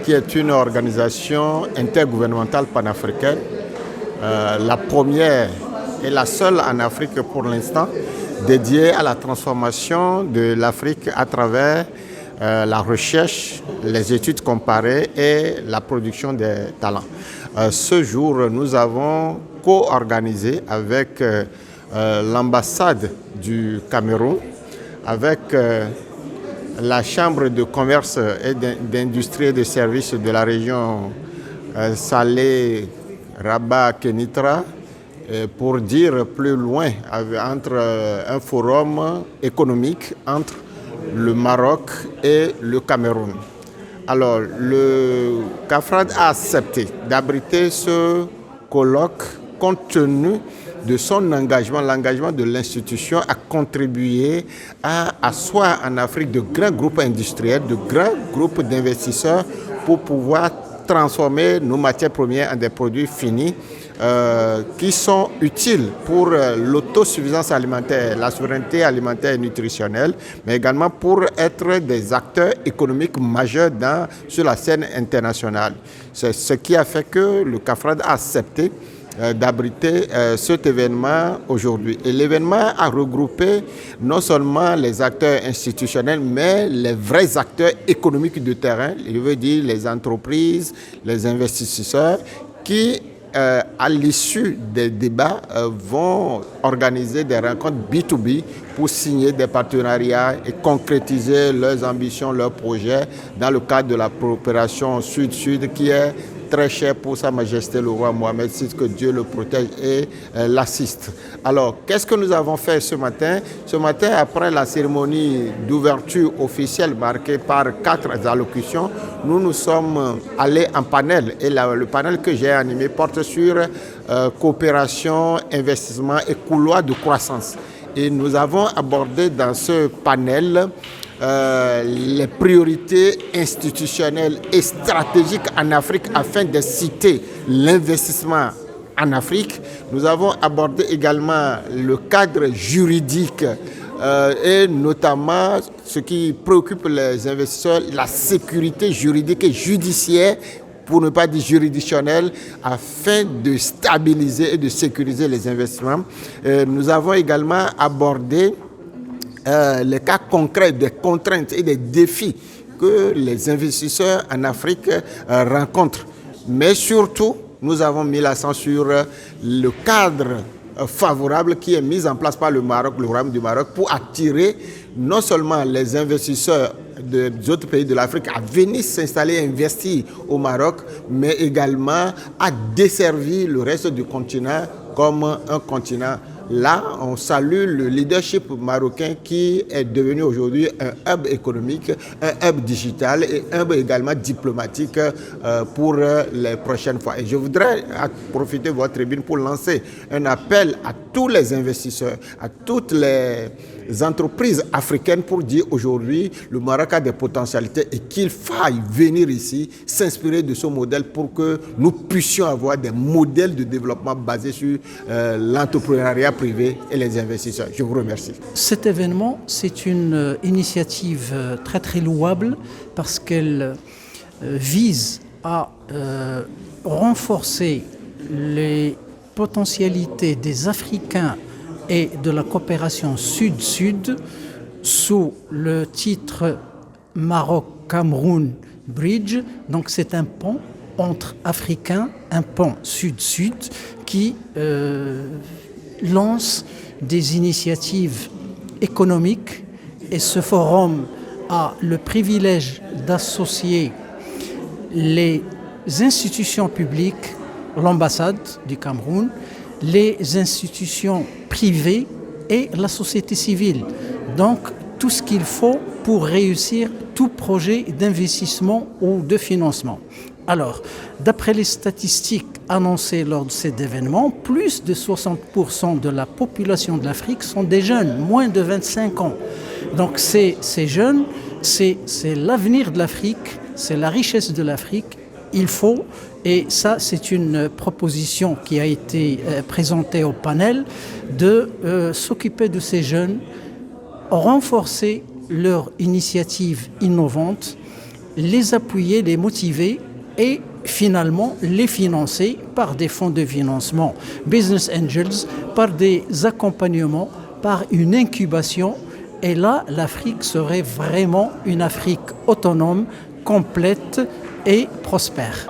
Qui est une organisation intergouvernementale panafricaine, la première et la seule en Afrique pour l'instant, dédiée à la transformation de l'Afrique à travers la recherche, les études comparées et la production des talents. Ce jour, nous avons co-organisé avec l'ambassade du Cameroun, avec la Chambre de commerce et d'industrie et de services de la région Salé, Rabat, Kénitra, pour dire plus loin, entre un forum économique entre le Maroc et le Cameroun. Alors, le CAFRAD a accepté d'abriter ce colloque compte tenu de son engagement, l'engagement de l'institution à contribuer à asseoir en Afrique de grands groupes industriels, de grands groupes d'investisseurs pour pouvoir transformer nos matières premières en des produits finis qui sont utiles pour l'autosuffisance alimentaire, la souveraineté alimentaire et nutritionnelle, mais également pour être des acteurs économiques majeurs sur la scène internationale. C'est ce qui a fait que le CAFRAD a accepté d'abriter cet événement aujourd'hui. Et l'événement a regroupé non seulement les acteurs institutionnels, mais les vrais acteurs économiques de terrain, je veux dire les entreprises, les investisseurs, qui, à l'issue des débats, vont organiser des rencontres B2B pour signer des partenariats et concrétiser leurs ambitions, leurs projets dans le cadre de la coopération Sud-Sud qui est très cher pour Sa Majesté le roi Mohamed VI, que Dieu le protège et l'assiste. Alors, qu'est-ce que nous avons fait ce matin? Ce matin, après la cérémonie d'ouverture officielle marquée par 4 allocutions, nous sommes allés en panel. Et le panel que j'ai animé porte sur coopération, investissement et couloir de croissance. Et nous avons abordé dans ce panel les priorités institutionnelles et stratégiques en Afrique afin d'inciter l'investissement en Afrique. Nous avons abordé également le cadre juridique et notamment ce qui préoccupe les investisseurs, la sécurité juridique et judiciaire, pour ne pas dire juridictionnelle, afin de stabiliser et de sécuriser les investissements. Nous avons également abordé les cas concrets des contraintes et des défis que les investisseurs en Afrique rencontrent. Mais surtout, nous avons mis l'accent sur le cadre favorable qui est mis en place par le Maroc, le Royaume du Maroc, pour attirer non seulement les investisseurs des autres pays de l'Afrique à venir s'installer et investir au Maroc, mais également à desservir le reste du continent comme un continent. Là, on salue le leadership marocain qui est devenu aujourd'hui un hub économique, un hub digital et un hub également diplomatique pour les prochaines fois. Et je voudrais profiter de votre tribune pour lancer un appel à tous les investisseurs, à toutes les entreprises africaines pour dire aujourd'hui le Maroc a des potentialités et qu'il faille venir ici s'inspirer de ce modèle pour que nous puissions avoir des modèles de développement basés sur l'entrepreneuriat privé et les investisseurs. Je vous remercie. Cet événement, c'est une initiative très très louable parce qu'elle vise à renforcer les potentialités des Africains et de la coopération Sud-Sud sous le titre Maroc-Cameroun Bridge. Donc c'est un pont entre Africains, un pont Sud-Sud qui lance des initiatives économiques et ce forum a le privilège d'associer les institutions publiques, l'ambassade du Cameroun, les institutions privées et la société civile. Donc, tout ce qu'il faut pour réussir tout projet d'investissement ou de financement. Alors, d'après les statistiques annoncées lors de cet événement, plus de 60% de la population de l'Afrique sont des jeunes, moins de 25 ans. Donc, ces jeunes, c'est l'avenir de l'Afrique, c'est la richesse de l'Afrique. Il faut, et ça c'est une proposition qui a été présentée au panel, de s'occuper de ces jeunes, renforcer leurs initiatives innovantes, les appuyer, les motiver et finalement les financer par des fonds de financement, business angels, par des accompagnements, par une incubation. Et là, l'Afrique serait vraiment une Afrique autonome, complète et prospère.